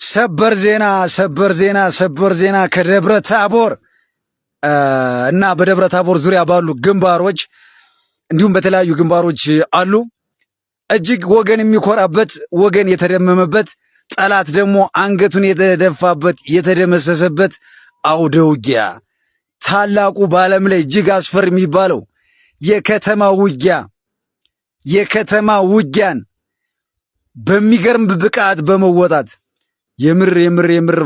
ሰበር ዜና ከደብረ ታቦር እና በደብረ ታቦር ዙሪያ ባሉ ግንባሮች እንዲሁም በተለያዩ ግንባሮች አሉ። እጅግ ወገን የሚኮራበት ወገን የተደመመበት ጠላት ደግሞ አንገቱን የተደፋበት የተደመሰሰበት አውደ ውጊያ ታላቁ በዓለም ላይ እጅግ አስፈሪ የሚባለው የከተማ ውጊያን በሚገርም ብቃት በመወጣት የምር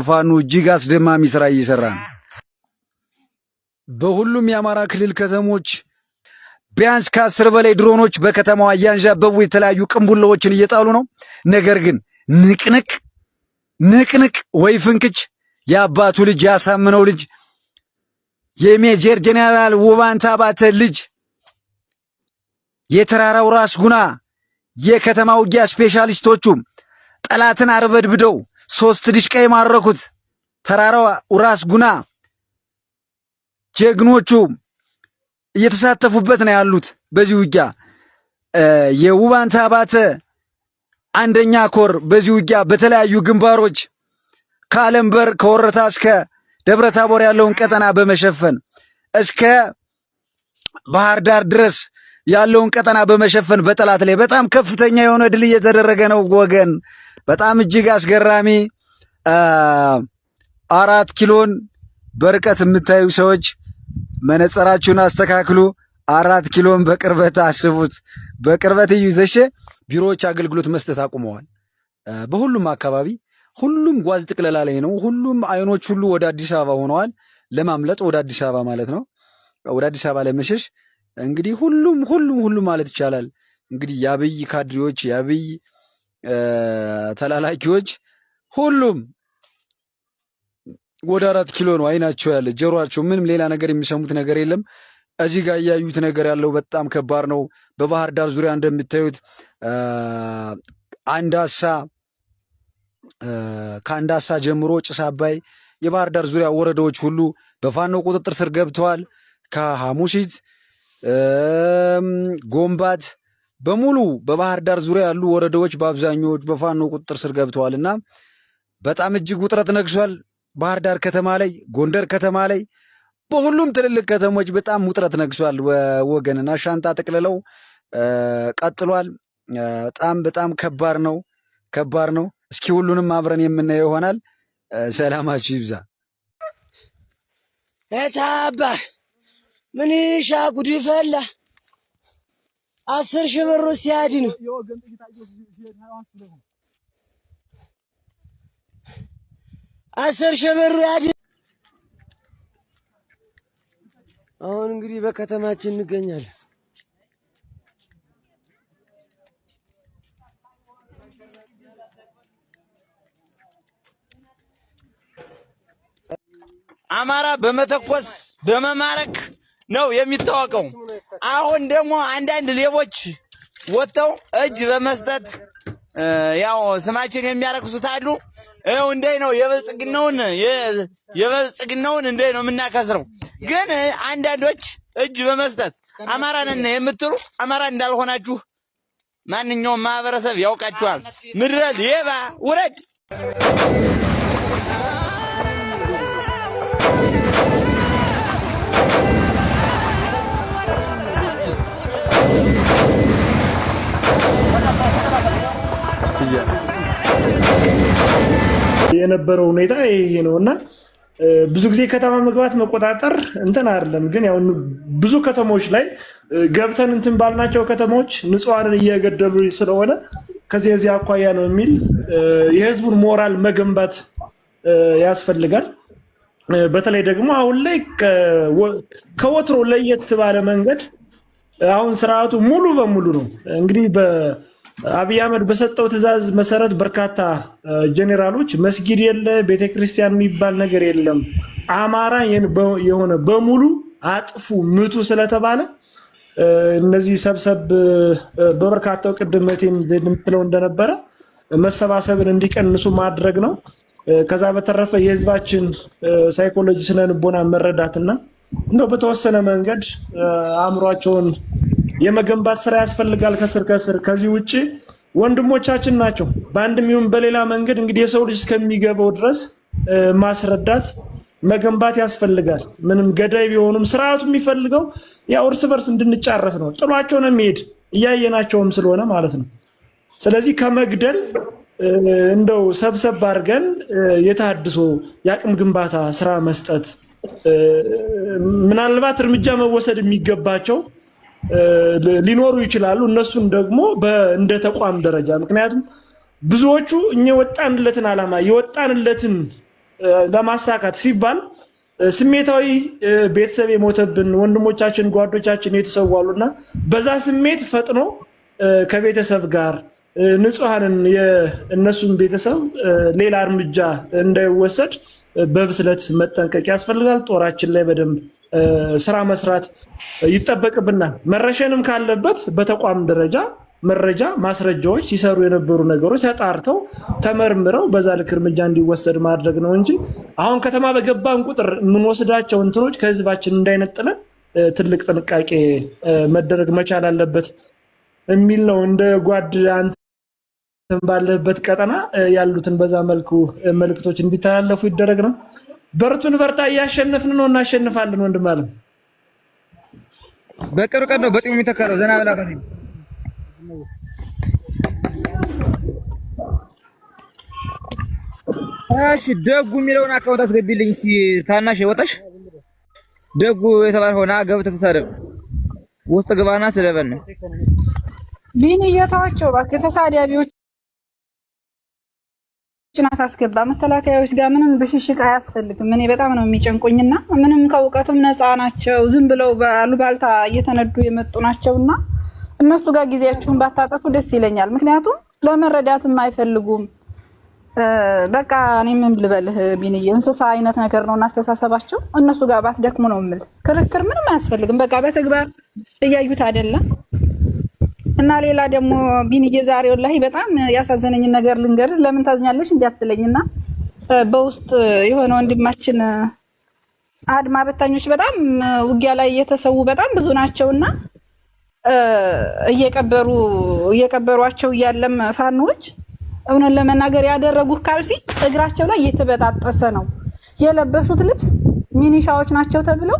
ፋኖ እጅግ አስደማሚ ስራ እየሰራ ነው። በሁሉም የአማራ ክልል ከተሞች ቢያንስ ከ10 በላይ ድሮኖች በከተማዋ እያንዣበቡ የተለያዩ ቅንቡላዎችን እየጣሉ ነው። ነገር ግን ንቅንቅ ወይ ፍንክች የአባቱ ልጅ ያሳምነው ልጅ የሜጀር ጄኔራል ውባንታ ባተ ልጅ የተራራው ራስ ጉና የከተማ ውጊያ ስፔሻሊስቶቹ ጠላትን አርበድብደው 3 ድሽቃ የማረኩት ተራራው ራስ ጉና ጀግኖቹ እየተሳተፉበት ነው ያሉት። በዚህ ውጊያ የውባንታ ባተ አንደኛ ኮር በዚህ ውጊያ በተለያዩ ግንባሮች ከአለምበር ከወረታ እስከ ደብረ ታቦር ያለውን ቀጠና በመሸፈን እስከ ባህር ዳር ድረስ ያለውን ቀጠና በመሸፈን በጠላት ላይ በጣም ከፍተኛ የሆነ ድል እየተደረገ ነው። ወገን በጣም እጅግ አስገራሚ 4 ኪሎን በርቀት የምታዩ ሰዎች መነጽራችሁን አስተካክሉ። 4 ኪሎን በቅርበት አስቡት፣ በቅርበት እዩ። ዘሼ ቢሮዎች አገልግሎት መስጠት አቁመዋል። በሁሉም አካባቢ ሁሉም ጓዝ ጥቅለላ ላይ ነው። ሁሉም አይኖች ሁሉ ወደ አዲስ አበባ ሆነዋል። ለማምለጥ ወደ አዲስ አበባ ማለት ነው። ወደ አዲስ አበባ ለመሸሽ እንግዲህ ሁሉም ማለት ይቻላል እንግዲህ የአብይ ካድሬዎች የአብይ ተላላኪዎች ሁሉም ወደ 4 ኪሎ ነው አይናቸው ያለ ጀሮአቸው፣ ምንም ሌላ ነገር የሚሰሙት ነገር የለም። እዚህ ጋር እያዩት ነገር ያለው በጣም ከባድ ነው። በባህር ዳር ዙሪያ እንደምታዩት ከአንዳሳ ጀምሮ ጭስ አባይ የባህር ዳር ዙሪያ ወረዳዎች ሁሉ በፋኖ ቁጥጥር ስር ገብተዋል። ከሐሙሲት ጎምባት በሙሉ በባህር ዳር ዙሪያ ያሉ ወረዳዎች በአብዛኛዎች በፋኖ ቁጥጥር ስር ገብተዋልና በጣም እጅግ ውጥረት ነግሷል። ባህር ዳር ከተማ ላይ፣ ጎንደር ከተማ ላይ፣ በሁሉም ትልልቅ ከተሞች በጣም ውጥረት ነግሷል። ወገንና ሻንጣ ጠቅልለው ቀጥሏል። በጣም ከባድ ነው። እስኪ ሁሉንም አብረን የምናየው ይሆናል። ሰላማችሁ ይብዛ። እታባ ምን ይሻ ጉድ ፈላ 10 ሺህ ብር ሲያዲ ነው። አስር ሺህ ብር ያዲ። አሁን እንግዲህ በከተማችን እንገኛለን። አማራ በመተኮስ በመማረክ ነው የሚታወቀው። አሁን ደግሞ አንዳንድ ሌቦች ወጥተው እጅ በመስጠት ያው ስማችን የሚያረክሱት አሉ። ይኸው እንዴ ነው የበልጽግናውን እንዴ ነው የምናከስረው። ግን አንዳንዶች እጅ በመስጠት አማራ ነን የምትሉ አማራ እንዳልሆናችሁ ማንኛውም ማህበረሰብ ያውቃችኋል። ምድረ ሌባ ውረድ። የነበረው ሁኔታ ይሄ ነውና ብዙ ጊዜ ከተማ መግባት መቆጣጠር እንትን አይደለም። ግን ያው ብዙ ከተሞች ላይ ገብተን እንትን ባልናቸው ከተሞች ንጹሃንን እየገደሉ ስለሆነ ከዚህ አኳያ ነው የሚል የህዝቡን ሞራል መገንባት ያስፈልጋል። በተለይ ደግሞ አሁን ላይ ከወትሮ ለየት ባለ መንገድ አሁን ስርዓቱ ሙሉ በሙሉ ነው እንግዲህ አብይ አህመድ በሰጠው ትዕዛዝ መሰረት በርካታ ጄኔራሎች መስጊድ የለ ቤተክርስቲያን የሚባል ነገር የለም፣ አማራ የሆነ በሙሉ አጥፉ ምቱ ስለተባለ እነዚህ ሰብሰብ በበርካታው ቅድመቴም እንደምትለው እንደነበረ መሰባሰብን እንዲቀንሱ ማድረግ ነው። ከዛ በተረፈ የህዝባችን ሳይኮሎጂ ስነልቦና መረዳትና እንደው በተወሰነ መንገድ አእምሯቸውን የመገንባት ስራ ያስፈልጋል ከስር። ከዚህ ውጪ ወንድሞቻችን ናቸው። በአንድም ይሁን በሌላ መንገድ እንግዲህ የሰው ልጅ እስከሚገባው ድረስ ማስረዳት መገንባት ያስፈልጋል። ምንም ገዳይ ቢሆኑም ስርዓቱ የሚፈልገው ያው እርስ በርስ እንድንጫረስ ነው። ጥሏቸው ነው የሚሄድ እያየናቸውም ስለሆነ ማለት ነው። ስለዚህ ከመግደል እንደው ሰብሰብ አድርገን የተሃድሶ የአቅም ግንባታ ስራ መስጠት ምናልባት እርምጃ መወሰድ የሚገባቸው ሊኖሩ ይችላሉ። እነሱን ደግሞ እንደ ተቋም ደረጃ ምክንያቱም ብዙዎቹ እኛ የወጣንለትን ዓላማ የወጣንለትን ለማሳካት ሲባል ስሜታዊ ቤተሰብ የሞተብን ወንድሞቻችን ጓዶቻችን የተሰዋሉና በዛ ስሜት ፈጥኖ ከቤተሰብ ጋር ንጹሃንን የእነሱን ቤተሰብ ሌላ እርምጃ እንዳይወሰድ በብስለት መጠንቀቅ ያስፈልጋል። ጦራችን ላይ በደንብ ስራ መስራት ይጠበቅብናል። መረሸንም ካለበት በተቋም ደረጃ መረጃ ማስረጃዎች ሲሰሩ የነበሩ ነገሮች ተጣርተው ተመርምረው በዛ ልክ እርምጃ እንዲወሰድ ማድረግ ነው እንጂ አሁን ከተማ በገባን ቁጥር የምንወስዳቸው እንትኖች ከህዝባችን እንዳይነጥለን ትልቅ ጥንቃቄ መደረግ መቻል አለበት የሚል ነው። እንደ ጓድ አንተ ባለበት ቀጠና ያሉትን በዛ መልኩ መልክቶች እንዲተላለፉ ይደረግ ነው። በርቱን፣ በርታ፣ እያሸነፍን ነው፣ እናሸንፋለን። ወንድም አለም በቅርብ ቀን ነው በጥሙ የሚተካለው ዘና ብላ ከዚህ እሺ ደጉ የሚለውን አካውንት አስገቢልኝ እስኪ ታናሽ ወጣሽ ደጉ የተባለ ሆና ገብተህ ተሳደብ ውስጥ ግባና ስለበን ቢኒ እየተዋቸው እባክህ ተሳዳቢዎች ጭናት አስገባ። መከላከያዎች ጋር ምንም ብሽሽቅ አያስፈልግም። እኔ በጣም ነው የሚጨንቁኝና ምንም ከእውቀትም ነፃ ናቸው። ዝም ብለው ባሉባልታ እየተነዱ የመጡ ናቸውና እነሱ ጋር ጊዜያችሁን ባታጠፉ ደስ ይለኛል። ምክንያቱም ለመረዳትም አይፈልጉም። በቃ እኔ ምን ልበልህ ቢኒዬ እንስሳ አይነት ነገር ነው እናስተሳሰባቸው። እነሱ ጋር ባትደክሙ ነው የምልህ። ክርክር ምንም አያስፈልግም። በቃ በተግባር እያዩት አይደለም። እና ሌላ ደግሞ ቢኒዬ ዛሬ ወላሂ በጣም ያሳዘነኝ ነገር ልንገርህ። ለምን ታዝኛለሽ እንዲያትለኝና በውስጥ የሆነ ወንድማችን አድማ በታኞች በጣም ውጊያ ላይ እየተሰዉ በጣም ብዙ ናቸውና እየቀበሯቸው እያለም ፋኖች እውነት ለመናገር ያደረጉት ካልሲ እግራቸው ላይ እየተበጣጠሰ ነው። የለበሱት ልብስ ሚኒሻዎች ናቸው ተብለው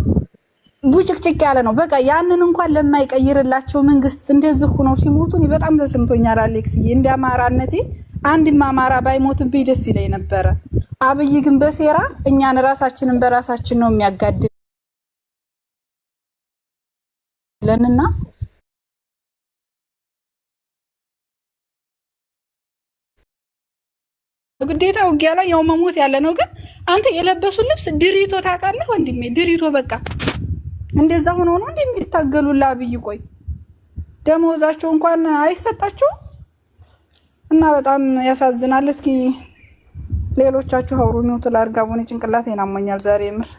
ቡጭቅጭቅ ያለ ነው። በቃ ያንን እንኳን ለማይቀይርላቸው መንግስት እንደዚህ ሆነው ሲሞቱ እኔ በጣም ተሰምቶኛል። አሌክስዬ እንደ አማራነቴ አንድም አማራ ባይሞትብኝ ደስ ይለኝ ነበረ። አብይ ግን በሴራ እኛን ራሳችንን በራሳችን ነው የሚያጋድለንና ግዴታ ውጊያ ላይ ያው መሞት ያለ ነው። ግን አንተ የለበሱት ልብስ ድሪቶ ታውቃለህ ወንድሜ? ድሪቶ በቃ እንደዛ ሆኖ ነው እንደሚታገሉላ አብይ። ቆይ ደሞዛቸው እንኳን አይሰጣቸው እና በጣም ያሳዝናል። እስኪ ሌሎቻችሁ አውሩ ነው ተላርጋቡን ጭንቅላቴን አሞኛል ዛሬ ምር